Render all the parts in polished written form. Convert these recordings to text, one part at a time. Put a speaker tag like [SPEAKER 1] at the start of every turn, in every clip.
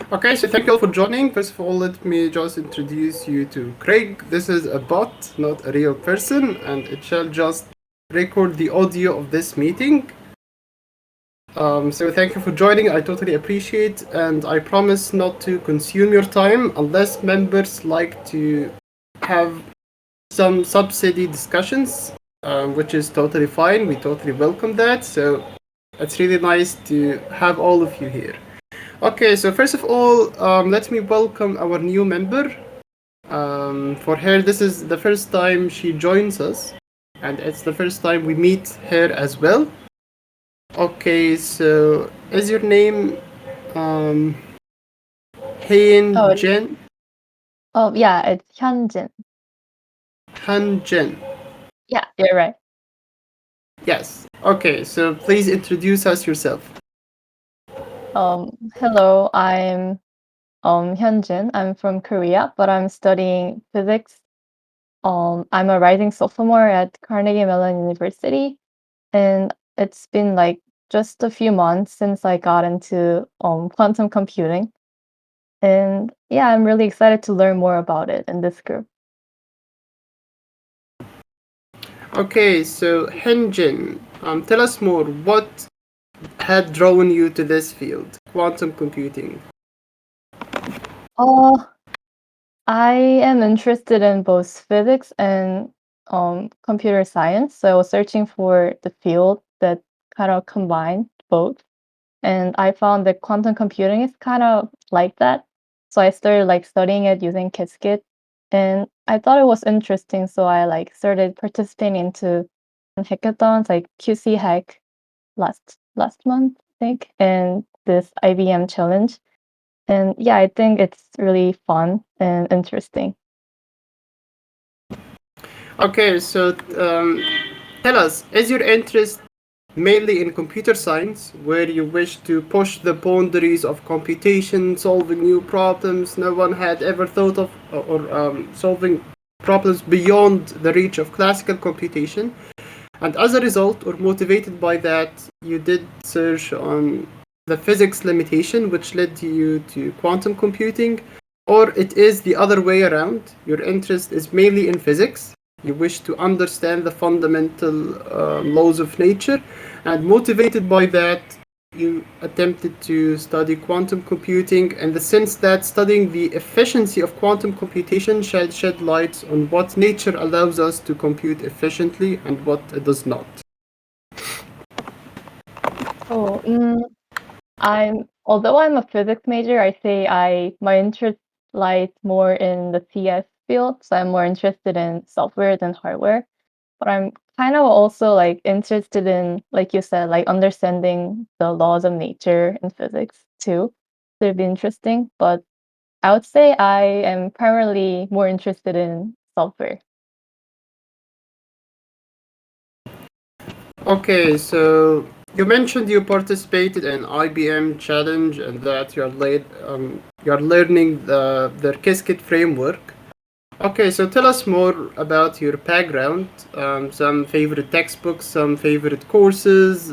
[SPEAKER 1] Okay, so thank you all for joining. First of all, let me just introduce you to Craig. This is a bot, not a real person, and it shall just record the audio of this meeting. So thank you for joining. I totally appreciate, and I promise not to consume your time unless members like to have some subsidy discussions, which is totally fine. We totally welcome that. So it's really nice to have all of you here. Okay, so first of all, let me welcome our new member. For her, this is the first time she joins us, and it's the first time we meet her as well. Okay, so is your name um,
[SPEAKER 2] Oh,
[SPEAKER 1] Hein Jen?
[SPEAKER 2] oh yeah, it's Hyunjin.
[SPEAKER 1] Han Jen.
[SPEAKER 2] Yeah, you're right.
[SPEAKER 1] Yes. Okay, so please introduce us yourself.
[SPEAKER 2] Hello, I'm Hyunjin. I'm from Korea, but I'm studying physics. I'm a rising sophomore at Carnegie Mellon University, and it's been like just a few months since I got into quantum computing. And yeah, I'm really excited to learn more about it in this group.
[SPEAKER 1] Okay, so Hen Jin, tell us more. What had drawn you to this field, quantum computing?
[SPEAKER 2] Uh, I am interested in both physics and computer science. So I was searching for the field that kind of combined both. And I found that quantum computing is kind of like that. So I started like studying it using Qiskit. And I thought it was interesting. So I like started participating into hackathons like QC Hack last month, I think, and this IBM challenge. And yeah, I think it's really fun and interesting.
[SPEAKER 1] Okay, so tell us, is your interest mainly in computer science, where you wish to push the boundaries of computation, solving new problems no one had ever thought of, or solving problems beyond the reach of classical computation? And as a result, or motivated by that, you did search on the physics limitation, which led you to quantum computing, or it is the other way around. Your interest is mainly in physics. You wish to understand the fundamental laws of nature, and motivated by that, you attempted to study quantum computing in the sense that studying the efficiency of quantum computation shall shed light on what nature allows us to compute efficiently and what it does not.
[SPEAKER 2] Oh, although I'm a physics major, I say I my interest lies more in the CS field, so I'm more interested in software than hardware. But I'm kind of also like interested in, like you said, like understanding the laws of nature in physics too. So it'd be interesting. But I would say I am primarily more interested in software.
[SPEAKER 1] Okay, so you mentioned you participated in IBM Challenge and that you're learning the Qiskit framework. Okay, so tell us more about your background, some favorite textbooks, some favorite courses,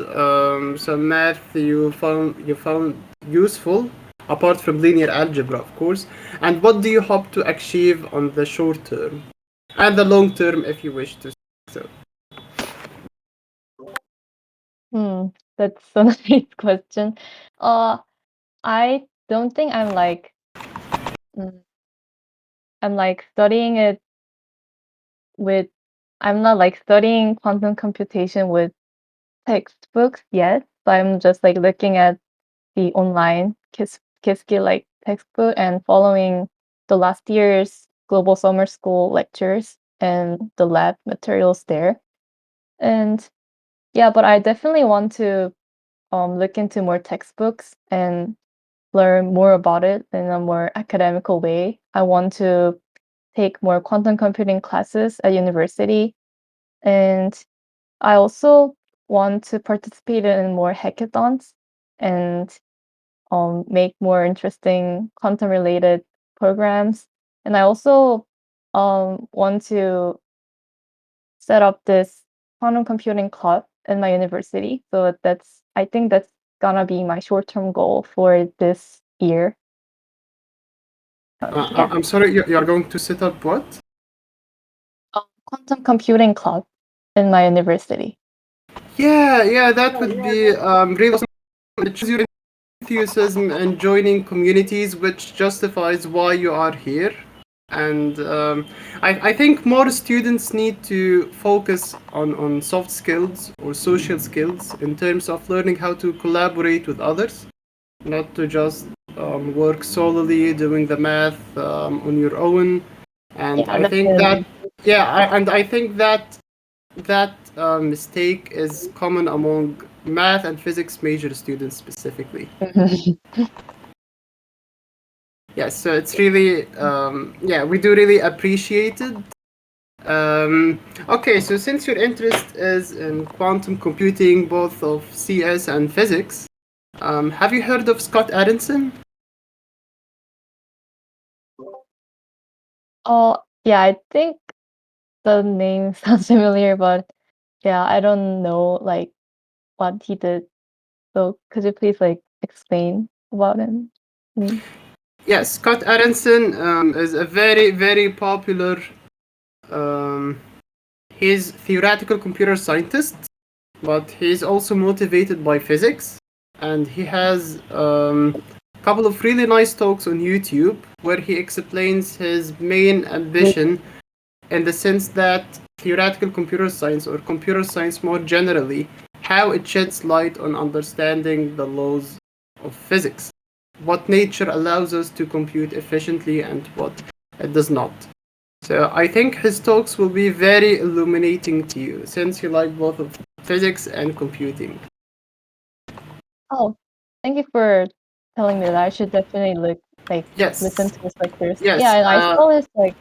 [SPEAKER 1] some math you found useful, apart from linear algebra, of course, and what do you hope to achieve on the short term and the long term, if you wish to. So,
[SPEAKER 2] Hmm, that's a nice question. Uh, I don't think mm, I'm like studying it with I'm not like studying quantum computation with textbooks yet, but I'm just like looking at the online Qiskit like textbook and following the last year's global summer school lectures and the lab materials there. And yeah, but I definitely want to look into more textbooks and learn more about it in a more academical way. I want to take more quantum computing classes at university, and I also want to participate in more hackathons and make more interesting quantum related programs. And I also want to set up this quantum computing club in my university. So I think that's gonna be my short term goal for this year. Yeah,
[SPEAKER 1] I'm sorry, you're going to set up what?
[SPEAKER 2] quantum computing club in my university.
[SPEAKER 1] Yeah, that would be really awesome. It shows your enthusiasm and joining communities, which justifies why you are here. And I think more students need to focus on soft skills or social skills in terms of learning how to collaborate with others, not to just work solely doing the math on your own. And
[SPEAKER 2] Yeah,
[SPEAKER 1] I think that,
[SPEAKER 2] definitely.
[SPEAKER 1] and I think that mistake is common among math and physics major students specifically. Yes, so it's really, yeah, we do really appreciate it. Okay, so since your interest is in quantum computing, both of CS and physics, have you heard of Scott Adamson?
[SPEAKER 2] Oh, yeah, I think the name sounds familiar, but yeah, I don't know like what he did. So could you please like explain about him to me?
[SPEAKER 1] Yes, Scott Adamson is a very popular. Um, he's theoretical computer scientist, but he's also motivated by physics, and he has a couple of really nice talks on YouTube where he explains his main ambition in the sense that theoretical computer science or computer science more generally, how it sheds light on understanding the laws of physics, what nature allows us to compute efficiently and what it does not. So I think his talks will be very illuminating to you since you like both of physics and computing.
[SPEAKER 2] Oh, thank you for telling me that. I should definitely listen
[SPEAKER 1] Yes,
[SPEAKER 2] to his lectures. Yeah,
[SPEAKER 1] yes,
[SPEAKER 2] and I saw his like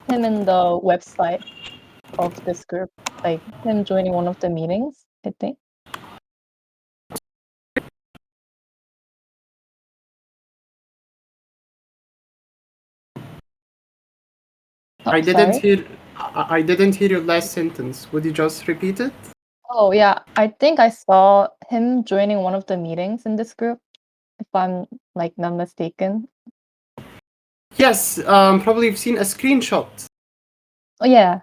[SPEAKER 2] him in the website of this group, like him joining one of the meetings, I think. Oh,
[SPEAKER 1] I didn't
[SPEAKER 2] sorry.
[SPEAKER 1] hear. I didn't hear your last sentence. Would you just repeat it?
[SPEAKER 2] Oh, yeah. I think I saw him joining one of the meetings in this group, if I'm like not mistaken.
[SPEAKER 1] Yes, probably you've seen a screenshot.
[SPEAKER 2] Oh, yeah.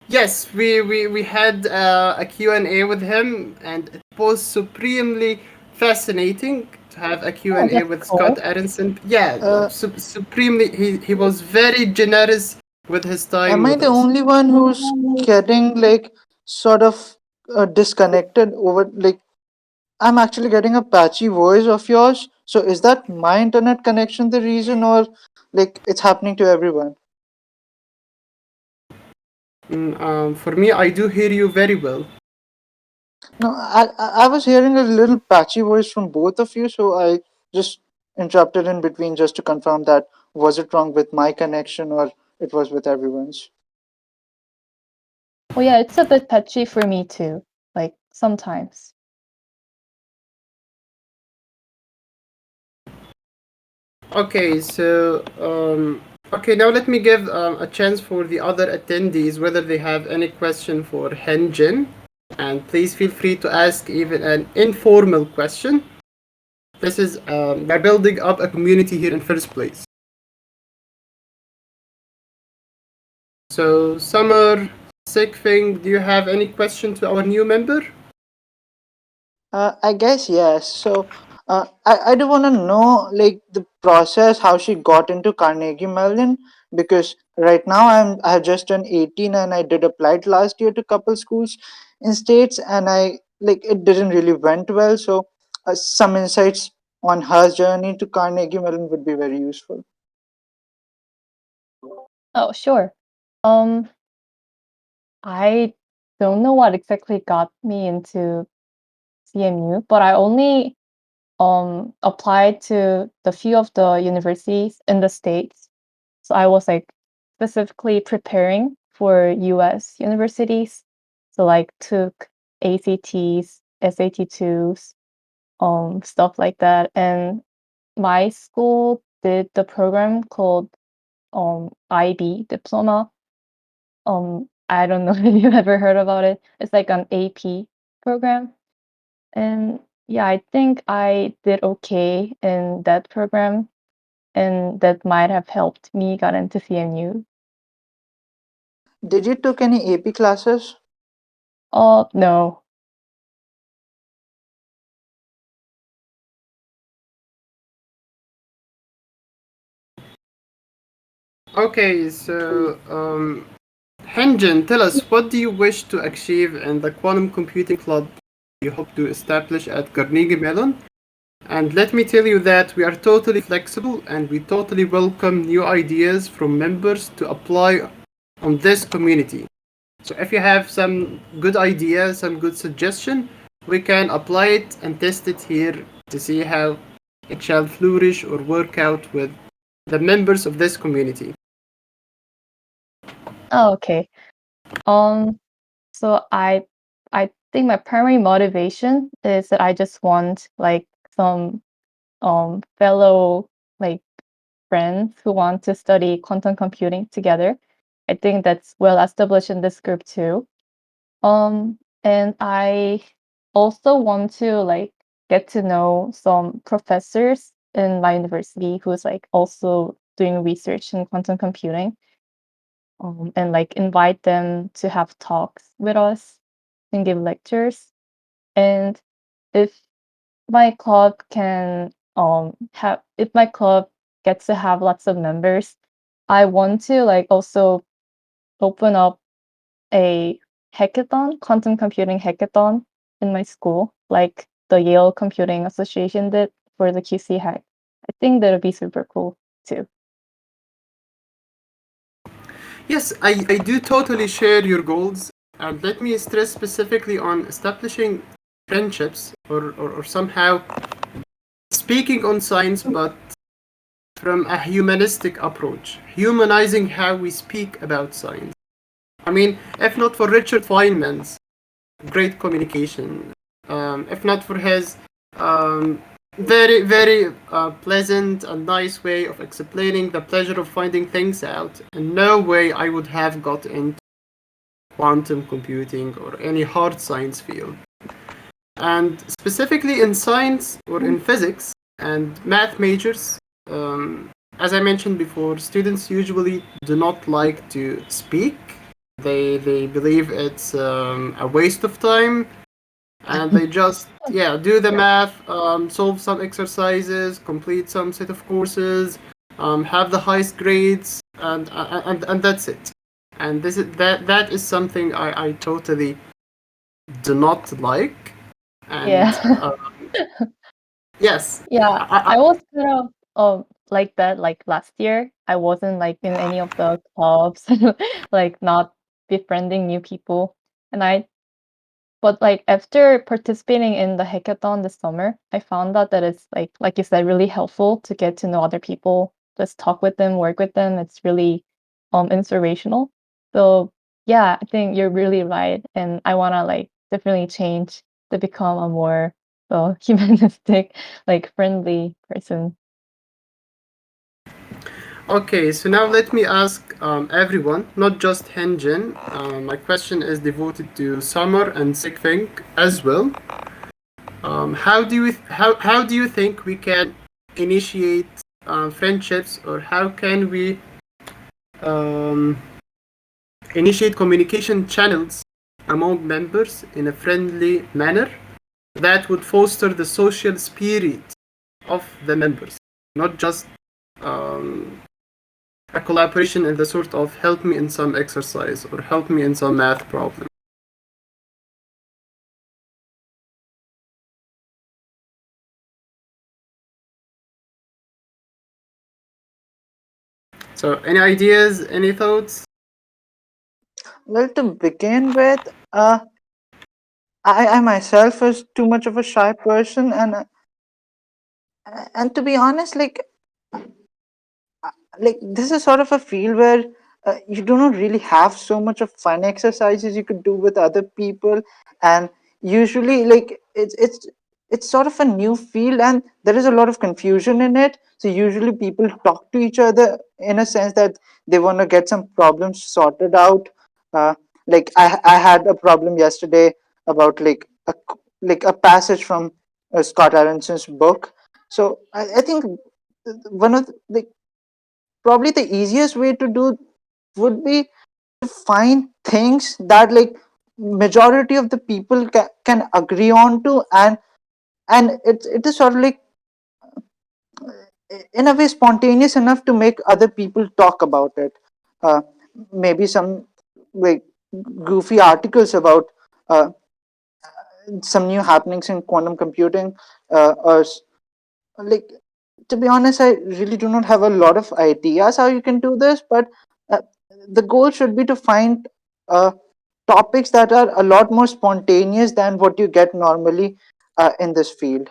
[SPEAKER 1] Yes, we had a Q&A with him, and it was supremely fascinating to have a
[SPEAKER 2] Oh,
[SPEAKER 1] Q&A
[SPEAKER 2] that's
[SPEAKER 1] with Scott
[SPEAKER 2] cool.
[SPEAKER 1] Aronson. Yeah,
[SPEAKER 3] Uh,
[SPEAKER 1] supremely, he was very generous with his time
[SPEAKER 3] am I
[SPEAKER 1] with
[SPEAKER 3] the
[SPEAKER 1] us.
[SPEAKER 3] only one who's getting like sort of disconnected over like I'm actually getting a patchy voice of yours. So is that my internet connection the reason or like it's happening to everyone?
[SPEAKER 1] For me, I do hear you very well.
[SPEAKER 3] No, I was hearing a little patchy voice from both of you, so I just interrupted in between just to confirm that was it wrong with my connection or it was with everyone's.
[SPEAKER 2] Oh, yeah, it's a bit patchy for me too, like sometimes.
[SPEAKER 1] Okay, so okay, now let me give a chance for the other attendees whether they have any question for Henjin, and please feel free to ask even an informal question. This is by building up a community here in first place. So Summer, Sigfing, do you have any question to our new member?
[SPEAKER 3] I guess yes. So I do want to know like the process how she got into Carnegie Mellon because right now I have just turned 18 and I did applied last year to couple schools in states and I like it didn't really went well. So some insights on her journey to Carnegie Mellon would be very useful.
[SPEAKER 2] Oh, sure. Um, I don't know what exactly got me into CMU, but I only applied to the few of the universities in the States. So I was like specifically preparing for US universities. So like took ACTs, SAT2s, stuff like that. And my school did the program called IB diploma. I don't know if you've ever heard about it. It's like an AP program. And yeah, I think I did okay in that program. and that might have helped me get into CMU.
[SPEAKER 3] Did you took any AP classes?
[SPEAKER 2] Oh, no.
[SPEAKER 1] Okay, so Henjin, tell us, what do you wish to achieve in the quantum computing club you hope to establish at Carnegie Mellon? And let me tell you that we are totally flexible and we totally welcome new ideas from members to apply on this community. So if you have some good idea, some good suggestion, we can apply it and test it here to see how it shall flourish or work out with the members of this community.
[SPEAKER 2] Oh, okay. So I think my primary motivation is that I just want like some fellow like friends who want to study quantum computing together. I think that's well established in this group too. And I also want to like get to know some professors in my university who's like also doing research in quantum computing, and like invite them to have talks with us and give lectures. And if my club can have if my club gets to have lots of members, I want to like also open up a hackathon, quantum computing hackathon in my school, like the Yale Computing Association did for the QC hack. I think that would be super cool too.
[SPEAKER 1] Yes, I do totally share your goals, and let me stress specifically on establishing friendships or somehow speaking on science, but from a humanistic approach, humanizing how we speak about science. I mean, if not for Richard Feynman's great communication, if not for his very, very pleasant and nice way of explaining the pleasure of finding things out, in no way I would have got into quantum computing or any hard science field. And specifically in science or in physics and math majors, as I mentioned before, students usually do not like to speak. They believe it's a waste of time, and they just do the math, solve some exercises, complete some set of courses, have the highest grades, and that's it. And that is something I totally do not like. And
[SPEAKER 2] Yeah.
[SPEAKER 1] yes,
[SPEAKER 2] Yeah,
[SPEAKER 1] I,
[SPEAKER 2] I was kind of like that like last year. I wasn't like in any of the clubs, like not befriending new people. And I But like after participating in the hackathon this summer, I found out that it's like you said, really helpful to get to know other people, just talk with them, work with them. It's really inspirational. So yeah, I think you're really right. And I wanna like definitely change to become a more humanistic, like friendly person.
[SPEAKER 1] Okay, so now let me ask everyone, not just Henjin. My question is devoted to Summer and Sigfink as well. How do you think we can initiate friendships, or how can we um, initiate communication channels among members in a friendly manner that would foster the social spirit of the members, not just um, a collaboration in the sort of help me in some exercise or help me in some math problem. So, any ideas, any thoughts?
[SPEAKER 3] Well, to begin with, I myself is too much of a shy person, and to be honest, like this is sort of a field where you do not really have so much of fun exercises you could do with other people, and usually like it's sort of a new field and there is a lot of confusion in it. So usually people talk to each other in a sense that they want to get some problems sorted out. uh, like I had a problem yesterday about like a passage from Scott Aronson's book. So I think one of the probably the easiest way to do would be to find things that like majority of the people can agree on to, and it is sort of like in a way spontaneous enough to make other people talk about it. uh, Maybe some like goofy articles about uh, some new happenings in quantum computing, like, to be honest, I really do not have a lot of ideas how you can do this, but uh, the goal should be to find uh, topics that are a lot more spontaneous than what you get normally in this field.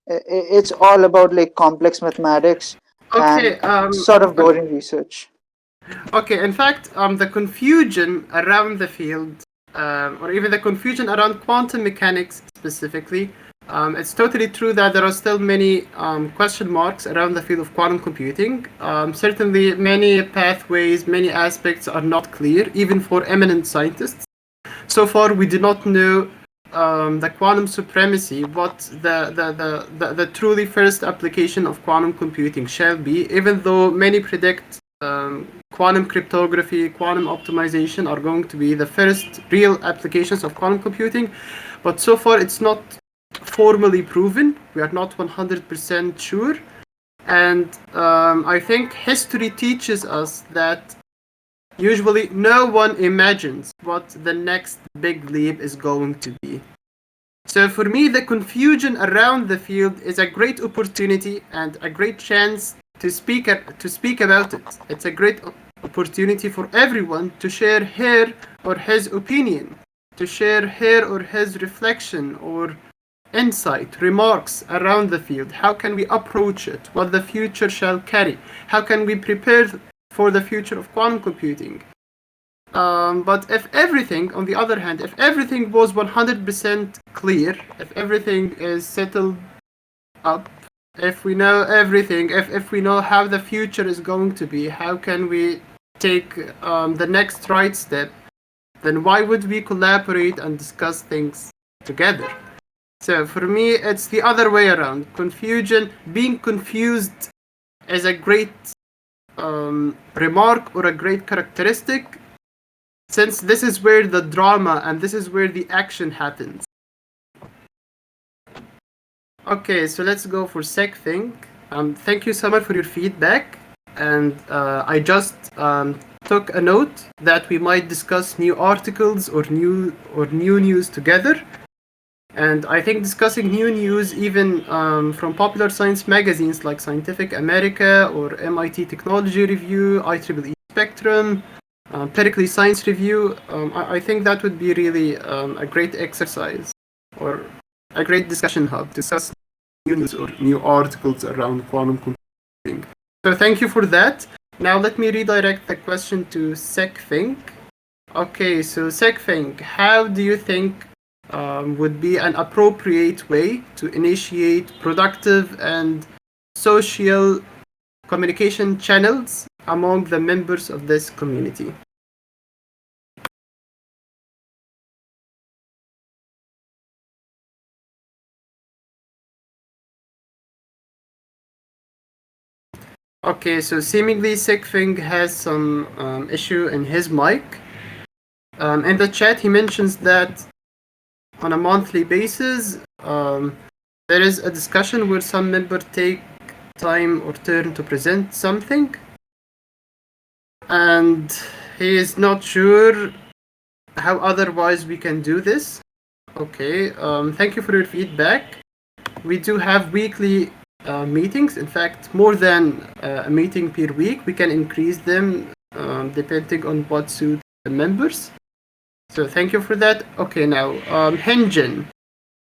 [SPEAKER 3] It's all about like complex mathematics and
[SPEAKER 1] Okay,
[SPEAKER 3] sort of boring research.
[SPEAKER 1] okay. In fact, the confusion around the field, or even the confusion around quantum mechanics specifically, it's totally true that there are still many question marks around the field of quantum computing. Certainly, many pathways, many aspects are not clear, even for eminent scientists. So far, we do not know the quantum supremacy, what the truly first application of quantum computing shall be, even though many predict quantum cryptography, quantum optimization are going to be the first real applications of quantum computing. But so far, it's not formally proven. We are not 100% sure. And I think history teaches us that usually, no one imagines what the next big leap is going to be. So, for me, the confusion around the field is a great opportunity and a great chance to speak about it. It's a great opportunity for everyone to share her or his opinion, to share her or his reflection or insight, remarks around the field. How can we approach it? What the future shall carry? How can we prepare for the future of quantum computing? But if everything, on the other hand, if everything was 100% clear, if everything is settled up, if we know everything, if we know how the future is going to be, how can we take the next right step, then why would we collaborate and discuss things together? So for me, it's the other way around. Confusion, being confused is a great remark or a great characteristic, since this is where the drama and this is where the action happens. Okay, so let's go for SecThink. Thank you so much for your feedback, and I just took a note that we might discuss new articles or new news together. And I think discussing new news, even from popular science magazines like Scientific America or MIT Technology Review, IEEE Spectrum, Pericles Science Review, I think that would be really a great exercise or a great discussion hub to discuss new news or new articles around quantum computing. So thank you for that. Now let me redirect the question to SecThink. Okay, so SecThink, how do you think would be an appropriate way to initiate productive and social communication channels among the members of this community? Okay, so seemingly SecThink has some issue in his mic. In the chat, he mentions that on a monthly basis, there is a discussion where some members take time or turn to present something, and he is not sure how otherwise we can do this. Okay, thank you for your feedback. We do have weekly meetings. In fact, more than a meeting per week. We can increase them depending on what suits the members. So thank you for that. Okay, now Henjin.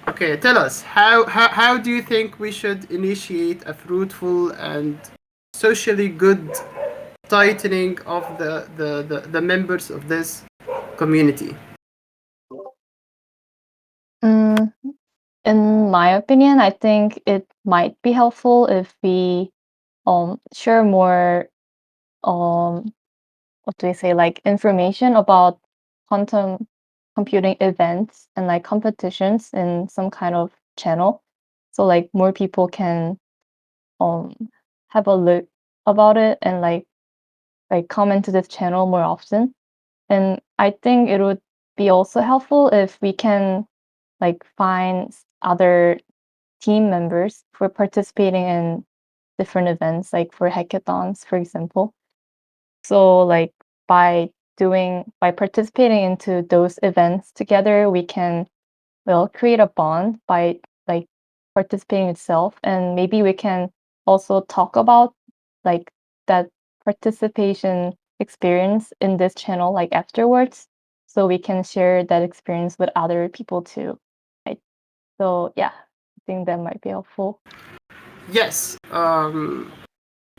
[SPEAKER 1] Okay, tell us how do you think we should initiate a fruitful and socially good tightening of the members of this community?
[SPEAKER 2] Mm, in my opinion, I think it might be helpful if we share more what do we say, like information about quantum computing events and like competitions in some kind of channel. So like more people can um have a look about it and like come into this channel more often. And I think it would be also helpful if we can like find other team members for participating in different events, like for hackathons, for example. So like by participating into those events together, we can create a bond by like participating itself, and maybe we can also talk about like that participation experience in this channel like afterwards, so we can share that experience with other people too. Right? So yeah, I think that might be helpful.
[SPEAKER 1] Yes.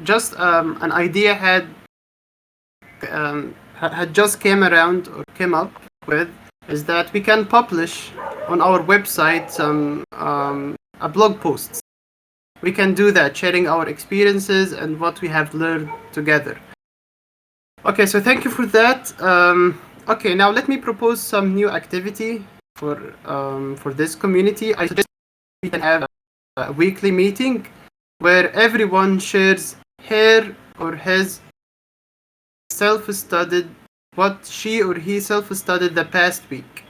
[SPEAKER 1] Just an idea had just came around or came up with is that we can publish on our website some a blog posts. We can do that, sharing our experiences and what we have learned together. Okay, so thank you for that. Okay, now let me propose some new activity for this community. I suggest we can have a weekly meeting where everyone shares her or his self-studied, what she or he self-studied the past week.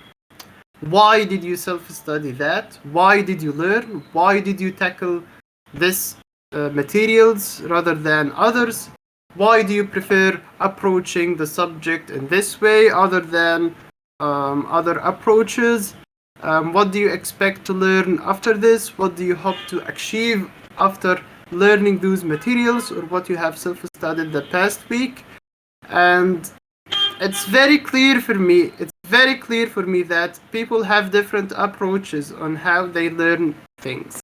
[SPEAKER 1] Why did you self-study that? Why did you learn? Why did you tackle this materials rather than others? Why do you prefer approaching the subject in this way other than other approaches? What do you expect to learn after this? What do you hope to achieve after learning those materials, or what you have self-studied the past week? And it's very clear for me that people have different approaches on how they learn things.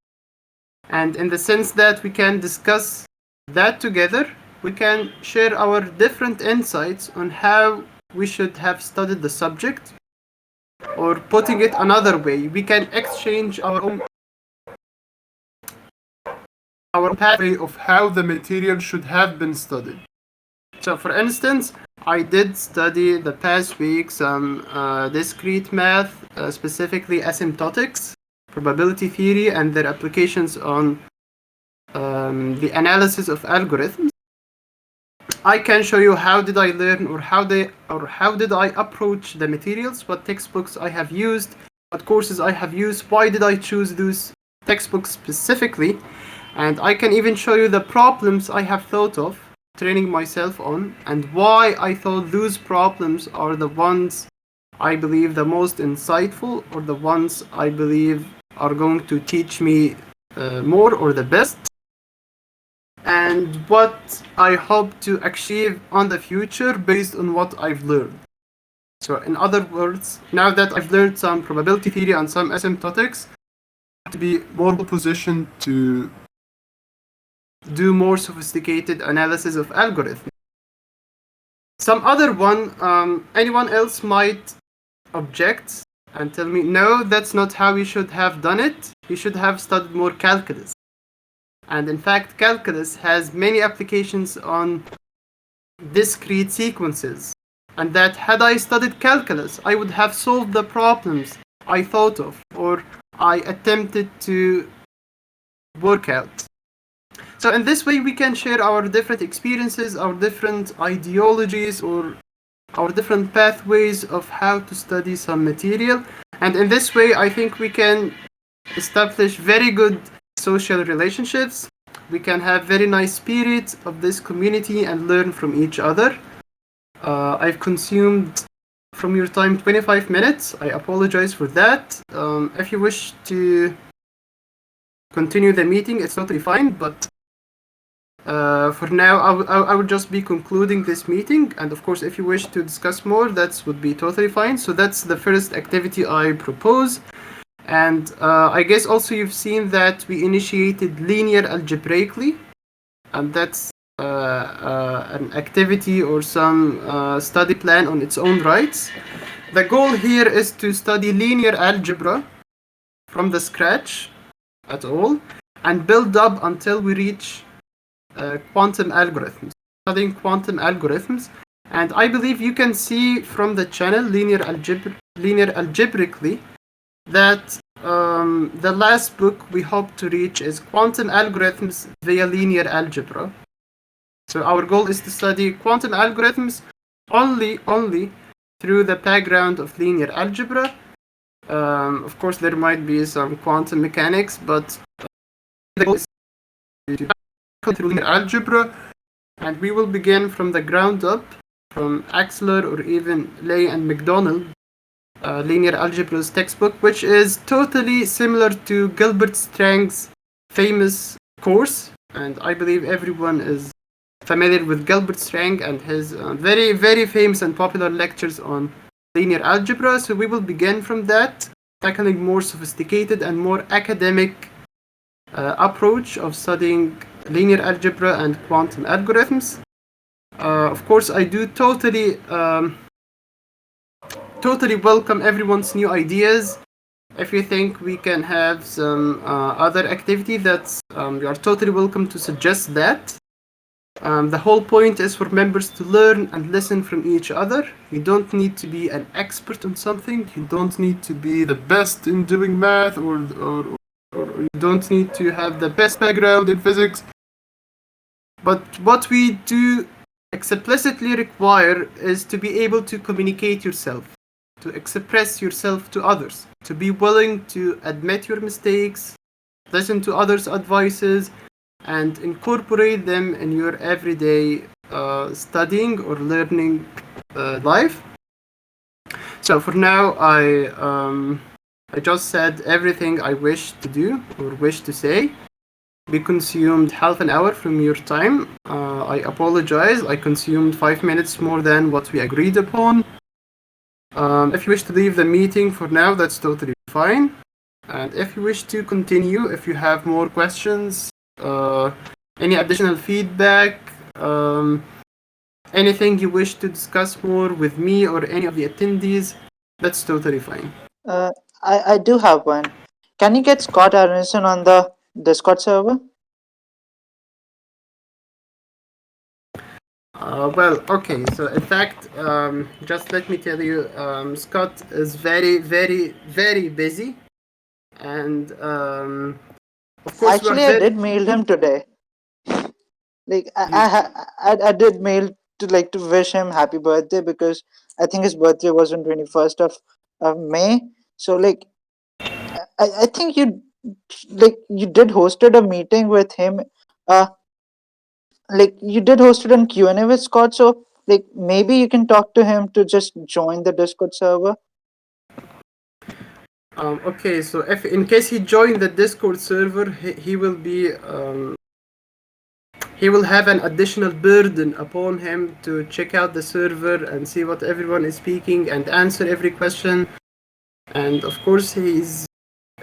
[SPEAKER 1] And in the sense that we can discuss that together, we can share our different insights on how we should have studied the subject. Or putting it another way, we can exchange our pathway of how the material should have been studied. So for instance, I did study the past week some discrete math, specifically asymptotics, probability theory, and their applications on the analysis of algorithms. I can show you how did I learn, or how did I approach the materials, what textbooks I have used, what courses I have used, why did I choose those textbooks specifically, and I can even show you the problems I have thought of training myself on, and why I thought those problems are the ones I believe the most insightful, or the ones I believe are going to teach me more, or the best, and what I hope to achieve on the future based on what I've learned. So in other words, now that I've learned some probability theory and some asymptotics, I have to be more positioned to do more sophisticated analysis of algorithms. Some other one, anyone else might object and tell me, no, that's not how we should have done it. We should have studied more calculus. And in fact, calculus has many applications on discrete sequences. And that had I studied calculus, I would have solved the problems I thought of, or I attempted to work out. So in this way, we can share our different experiences, our different ideologies, or our different pathways of how to study some material. And in this way, I think we can establish very good social relationships. We can have very nice spirit of this community and learn from each other. I've consumed from your time 25 minutes. I apologize for that. If you wish to continue the meeting, it's totally fine, but for now, I would just be concluding this meeting, and of course, if you wish to discuss more, that would be totally fine. So that's the first activity I propose. And I guess also you've seen that we initiated linear algebraically, and that's an activity or some study plan on its own rights. The goal here is to study linear algebra from the scratch at all, and build up until we reach quantum algorithms, studying quantum algorithms. And I believe you can see from the channel linear algebraically that the last book we hope to reach is Quantum Algorithms via Linear Algebra. So our goal is to study quantum algorithms only through the background of linear algebra. Of course, there might be some quantum mechanics, but the goal is to tackle through linear algebra, and we will begin from the ground up, from Axler or even Ley and McDonald, linear algebra's textbook, which is totally similar to Gilbert Strang's famous course, and I believe everyone is familiar with Gilbert Strang and his very, very famous and popular lectures on linear algebra. So we will begin from that, tackling more sophisticated and more academic approach of studying linear algebra and quantum algorithms. Of course, I do totally welcome everyone's new ideas. If you think we can have some other activity, that's you are totally welcome to suggest that. The whole point is for members to learn and listen from each other. You don't need to be an expert on something. You don't need to be the best in doing math, or you don't need to have the best background in physics. But what we do explicitly require is to be able to communicate yourself, to express yourself to others, to be willing to admit your mistakes, listen to others' advices, and incorporate them in your everyday studying or learning life. So for now, I just said everything I wish to do or wish to say. We consumed half an hour from your time. I apologize. I consumed 5 minutes more than what we agreed upon. If you wish to leave the meeting for now, that's totally fine. And if you wish to continue, if you have more questions, any additional feedback, anything you wish to discuss more with me or any of the attendees, that's totally fine.
[SPEAKER 3] I do have one. Can you get Scott Aronson on the Discord server?
[SPEAKER 1] Well, okay, so in fact, just let me tell you, Scott is very, very, very busy, and of course
[SPEAKER 3] Actually, I did mail him today. Like I did mail to wish him happy birthday, because I think his birthday was on 21st of May. So like I think you did hosted a meeting with him. Like you did hosted an Q&A with Scott. So like maybe you can talk to him to just join the Discord server.
[SPEAKER 1] Okay, so if in case he joined the Discord server, he will be he will have an additional burden upon him to check out the server and see what everyone is speaking and answer every question. And of course, he's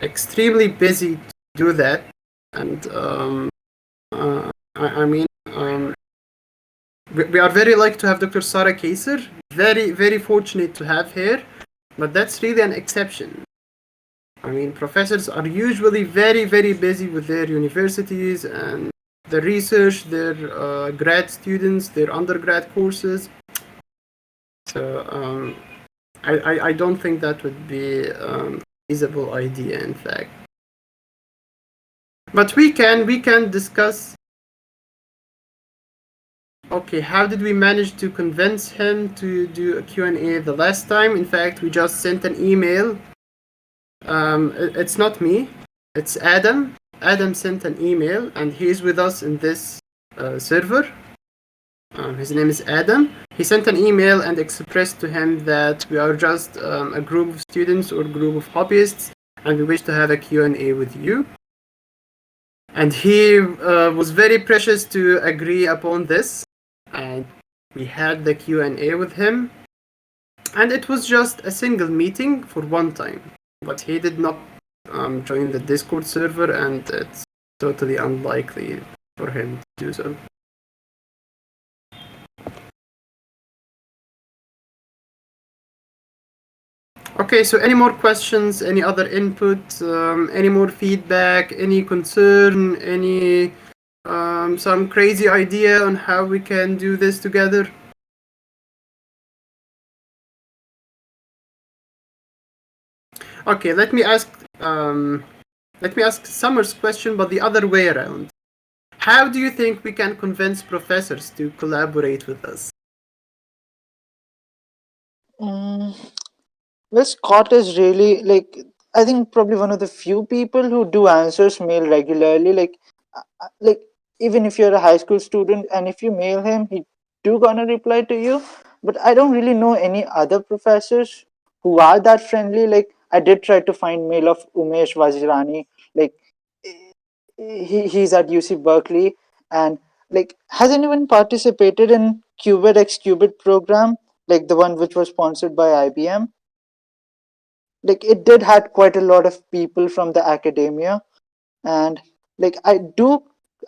[SPEAKER 1] extremely busy to do that. And I mean, we are very lucky to have Dr. Sarah Kaiser. Very, very fortunate to have her. But that's really an exception. I mean, professors are usually very, very busy with their universities and the research, their grad students, their undergrad courses. So I don't think that would be a feasible idea, in fact. But we can discuss. Okay, how did we manage to convince him to do a Q&A the last time? In fact, we just sent an email. It's not me, it's Adam. Adam sent an email, and he's with us in this server. His name is Adam. He sent an email and expressed to him that we are just a group of students or group of hobbyists, and we wish to have a Q&A with you. And he was very precious to agree upon this, and we had the Q&A with him. And it was just a single meeting for one time, but he did not join the Discord server, and it's totally unlikely for him to do so. Okay, so any more questions, any other input, any more feedback, any concern, any some crazy idea on how we can do this together? Okay, let me ask let me ask Summer's question, but the other way around. How do you think we can convince professors to collaborate with us?
[SPEAKER 3] Mm, well, Scott is really like, I think probably one of the few people who do answers mail regularly. Like even if you're a high school student and if you mail him, he do gonna reply to you. But I don't really know any other professors who are that friendly. Like I did try to find mail of Umesh Vajirani. Like he's at UC Berkeley, and like has anyone participated in Qubit X Qubit program, like the one which was sponsored by IBM? Like it did had quite a lot of people from the academia, and like I,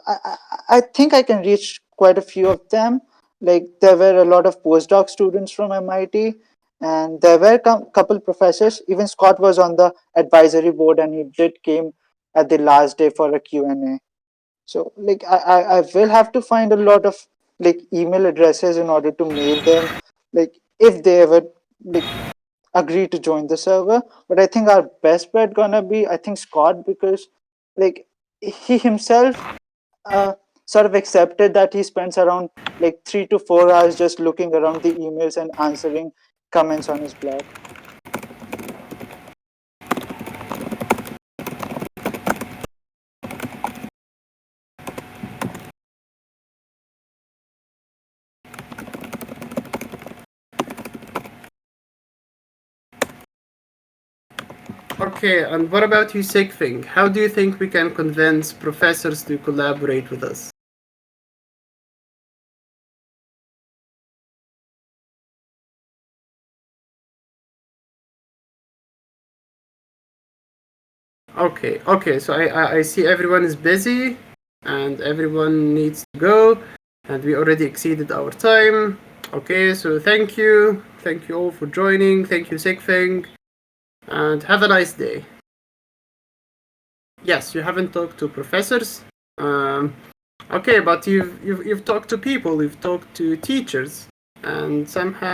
[SPEAKER 3] I I think I can reach quite a few of them. Like there were a lot of postdoc students from MIT, and there were couple professors. Even Scott was on the advisory board, and he did came at the last day for a Q&A. So like I will have to find a lot of like email addresses in order to mail them, like if they ever like agree to join the server. But I think our best bet gonna be, I think, Scott, because like he himself uh, sort of accepted that he spends around like 3 to 4 hours just looking around the emails and answering comments on his blog.
[SPEAKER 1] Okay, and what about you, Sigfing? How do you think we can convince professors to collaborate with us? Okay, so I see everyone is busy and everyone needs to go, and we already exceeded our time. Okay, so thank you. Thank you all for joining. Thank you, Sigfing, and have a nice day. Yes, you haven't talked to professors. Okay, but you've talked to people, you've talked to teachers, and somehow